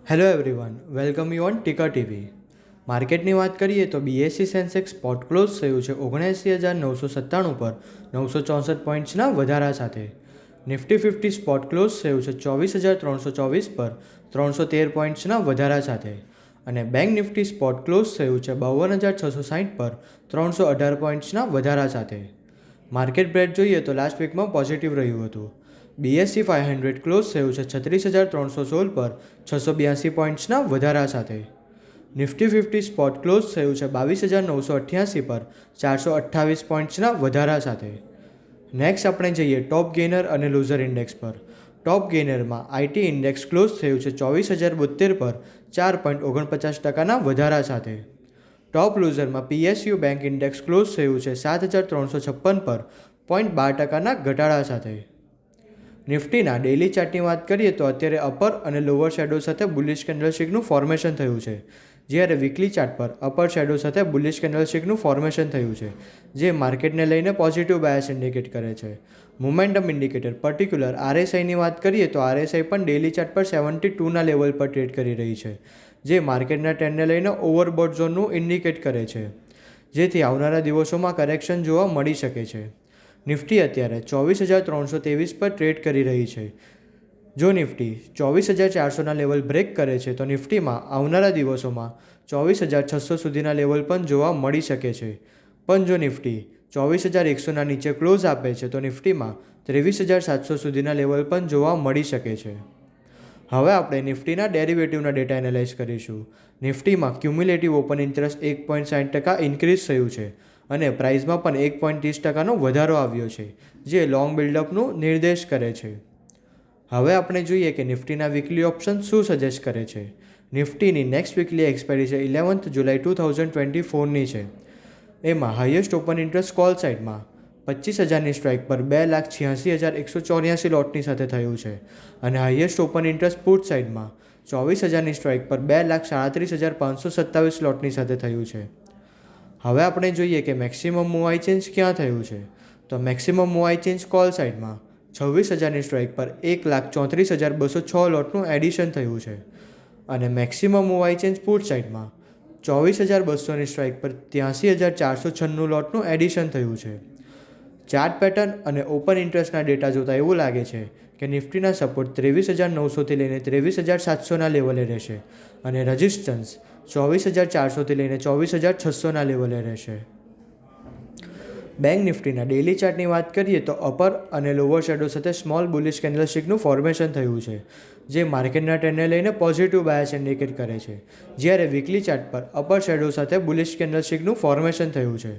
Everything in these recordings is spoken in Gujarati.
Hello everyone, welcome you on ટીકા ટીવી. માર્કેટની વાત કરીએ તો બીએસસી સેન્સેક્સ સ્પોટ ક્લોઝ થયું છે 79,997 પર 964 પોઈન્ટ્સના વધારા સાથે. નિફ્ટી 50 સ્પોટ ક્લોઝ થયું છે 24,324 પર 313 પોઈન્ટ્સના વધારા સાથે. અને બેંક નિફ્ટી સ્પોટ ક્લોઝ થયું છે 52,660 પર 318 પોઈન્ટ્સના વધારા સાથે. માર્કેટ બ્રેડ જોઈએ તો લાસ્ટ વીકમાં પોઝિટિવ રહ્યું હતું. બીએસસી 500 ક્લોઝ થયું છે 36,316 પર 682 પોઈન્ટ્સના વધારા સાથે. નિફ્ટી 50 સ્પોટ ક્લોઝ થયું છે 22,988 પર 428 પોઈન્ટ્સના વધારા સાથે. નેક્સ્ટ આપણે જઈએ ટોપ ગેઇનર અને લૂઝર ઇન્ડેક્સ પર. ટોપ ગેઇનરમાં આઈટી ઇન્ડેક્સ ક્લોઝ થયું છે 24,072 પર 4.49% વધારા સાથે. ટોપ લૂઝરમાં પીએસયુ બેંક ઇન્ડેક્સ ક્લોઝ થયું છે 7,356 પર 0.12% ઘટાડા સાથે. નિફ્ટીના ડેઇલી ચાર્ટની વાત કરીએ તો અત્યારે અપર અને લોઅર શેડો સાથે બુલિશ કેન્ડલસ્ટિકનું ફોર્મેશન થયું છે, જ્યારે વીકલી ચાર્ટ પર અપર શેડો સાથે બુલિશ કેન્ડલસ્ટિકનું ફોર્મેશન થયું છે, જે માર્કેટને લઈને પોઝિટિવ બાયસ ઇન્ડિકેટ કરે છે. મોમેન્ટમ ઇન્ડિકેટર પર્ટિક્યુલર આરએસઆઈની વાત કરીએ તો આરએસઆઈ પણ ડેઇલી ચાર્ટ પર 72ના લેવલ પર ટ્રેડ કરી રહી છે, જે માર્કેટના ટ્રેન્ડને લઈને ઓવરબોટ ઝોનનું ઇન્ડિકેટ કરે છે, જેથી આવનારા દિવસોમાં કરેક્શન જોવા મળી શકે છે. નિફ્ટી અત્યારે 24,323 પર ટ્રેડ કરી રહી છે. જો નિફ્ટી 24,400ના લેવલ બ્રેક કરે છે તો નિફ્ટીમાં આવનારા દિવસોમાં 24,600 સુધીના લેવલ પણ જોવા મળી શકે છે. પણ જો નિફ્ટી 24,100ના નીચે ક્લોઝ આપે છે તો નિફ્ટીમાં 23,700 સુધીના લેવલ પણ જોવા મળી શકે છે. હવે આપણે નિફ્ટીના ડેરિવેટિવના ડેટા એનાલાઇઝ કરીશું. નિફ્ટીમાં ક્યુમ્યુલેટિવ ઓપન ઇન્ટરેસ્ટ 1.60% ઇન્ક્રીઝ થયું છે અને પ્રાઇસમાં પણ 1.30%નો વધારો આવ્યો છે, જે લોંગ બિલ્ડઅપનું નિર્દેશ કરે છે. હવે આપણે જોઈએ કે નિફ્ટીના વીકલી ઓપ્શન શું સજેસ્ટ કરે છે. નિફ્ટીની નેક્સ્ટ વીકલી એક્સપાયરી છે 11th જુલાઈ 2024ની છે. એમાં હાઈએસ્ટ ઓપન ઇન્ટરેસ્ટ કોલ સાઇડમાં 25,000ની સ્ટ્રાઇક પર 2,86,184 લોટની સાથે થયું છે અને હાઈએસ્ટ ઓપન ઇન્ટરેસ્ટ પુટ સાઇડમાં 24,000ની સ્ટ્રાઇક પર 2,37,527 લોટની સાથે થયું છે. હવે આપણે જોઈએ કે મેક્સિમમ મૂવ ચેન્જ ક્યાં થયું છે. તો મેક્સિમમ મૂવ ચેન્જ કોલ સાઇડમાં 26,000ની સ્ટ્રાઇક પર 1,34,206 લોટનું એડિશન થયું છે અને મેક્સિમમ મૂવ ચેન્જ પુટ સાઇડમાં 24,200ની સ્ટ્રાઇક પર 83,496 લોટનું એડિશન થયું છે. ચાર્ટ પેટર્ન અને ઓપન ઇન્ટરેસ્ટના ડેટા જોતા એવું લાગે છે કે નિફ્ટીના સપોર્ટ 23,900થી લઈને 23,700ના લેવલે રહેશે અને રેઝિસ્ટન્સ 24,400થી લઈને 24,600ના લેવલે રહેશે. બેંક નિફ્ટીના ડેઇલી ચાર્ટની વાત કરીએ તો અપર અને લોઅર શેડો સાથે સ્મોલ બુલિશ કેન્ડલસ્ટિકનું ફોર્મેશન થયું છે, જે માર્કેટના ટ્રેન્ડને લઈને પોઝિટિવ બાયસ ઇન્ડિકેટ કરે છે, જ્યારે વીકલી ચાર્ટ પર અપર શેડો સાથે બુલિશ કેન્ડલસ્ટિકનું ફોર્મેશન થયું છે.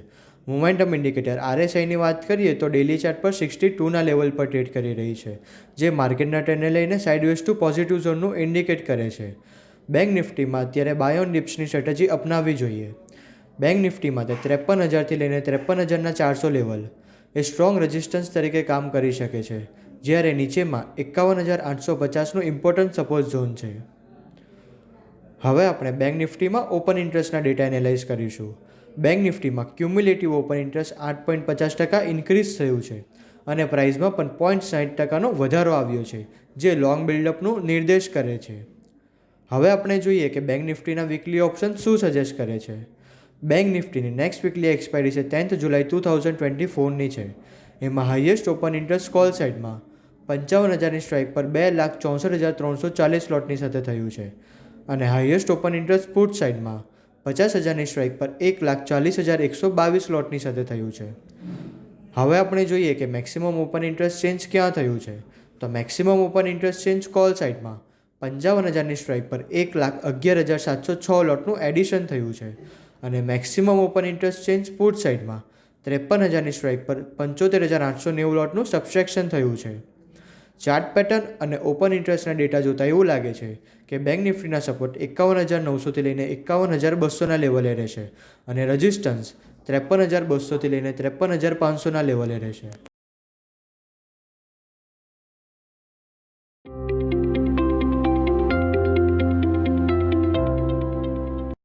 મોમેન્ટમ ઇન્ડિકેટર આરએસઆઈની વાત કરીએ તો ડેઇલી ચાર્ટ પર 62ના લેવલ પર ટ્રેડ કરી રહી છે, જે માર્કેટના ટ્રેન્ડને લઈને સાઇડવેઝ ટુ પોઝિટિવ ઝોનનું ઇન્ડિકેટ કરે છે. બેંક નિફ્ટીમાં અત્યારે બાય ઓન ડિપ્સની સ્ટ્રેટેજી અપનાવવી જોઈએ. બેંક નિફ્ટીમાં તે 53,000થી લઈને 53,400 લેવલ એ સ્ટ્રોંગ રેઝિસ્ટન્સ તરીકે કામ કરી શકે છે, જ્યારે નીચેમાં 51,850નું ઇમ્પોર્ટન્ટ સપોર્ટ ઝોન છે. હવે આપણે બેંક નિફ્ટીમાં ઓપન ઇન્ટરેસ્ટના ડેટા એનાલાઇઝ કરીશું. બેંક નિફ્ટીમાં ક્યુમ્યુલેટિવ ઓપન ઇન્ટરેસ્ટ 8.50% ઇન્ક્રીઝ થયું છે અને પ્રાઇસમાં પણ 0.60%નો વધારો આવ્યો છે, જે લોંગ બિલ્ડઅપનું નિર્દેશ કરે છે. હવે આપણે જોઈએ કે બેંક નિફ્ટીના વીકલી ઓપ્શન શું સજેસ્ટ કરે છે. બેંક નિફ્ટીની નેક્સ્ટ વીકલી એક્સપાયરી છે 10th જુલાઈ 2024ની છે. એમાં હાઈએસ્ટ ઓપન ઇન્ટરેસ્ટ કોલ સાઇડમાં 55,000ની સ્ટ્રાઇક પર 2,64,340 લોટની સાથે થયું છે અને હાઈએસ્ટ ઓપન ઇન્ટરેસ્ટ પુટ સાઇડમાં 50,000ની સ્ટ્રાઇક પર 1,40,122 લોટની સાથે થયું છે. હવે આપણે જોઈએ કે મેક્સિમમ ઓપન ઇન્ટરેસ્ટ ચેન્જ ક્યાં થયું છે. તો maximum open interest change call સાઇડમાં 55,000ની સ્ટ્રાઇક પર 1,11,706 લોટનું એડિશન થયું છે અને maximum open interest change put સાઇડમાં 53,000ની સ્ટ્રાઇક પર 75,890 લોટનું સબસ્ટ્રેક્શન થયું છે. ચાર્ટ પેટર્ન અને ઓપન ઇન્ટરેસ્ટના ડેટા જોતા એવું લાગે છે કે બેંક નિફ્ટીના સપોર્ટ 51,900થી લઈને 51,200ના લેવલે રહેશે અને રેઝિસ્ટન્સ 53,200થી લઈને 53,500ના લેવલે રહેશે.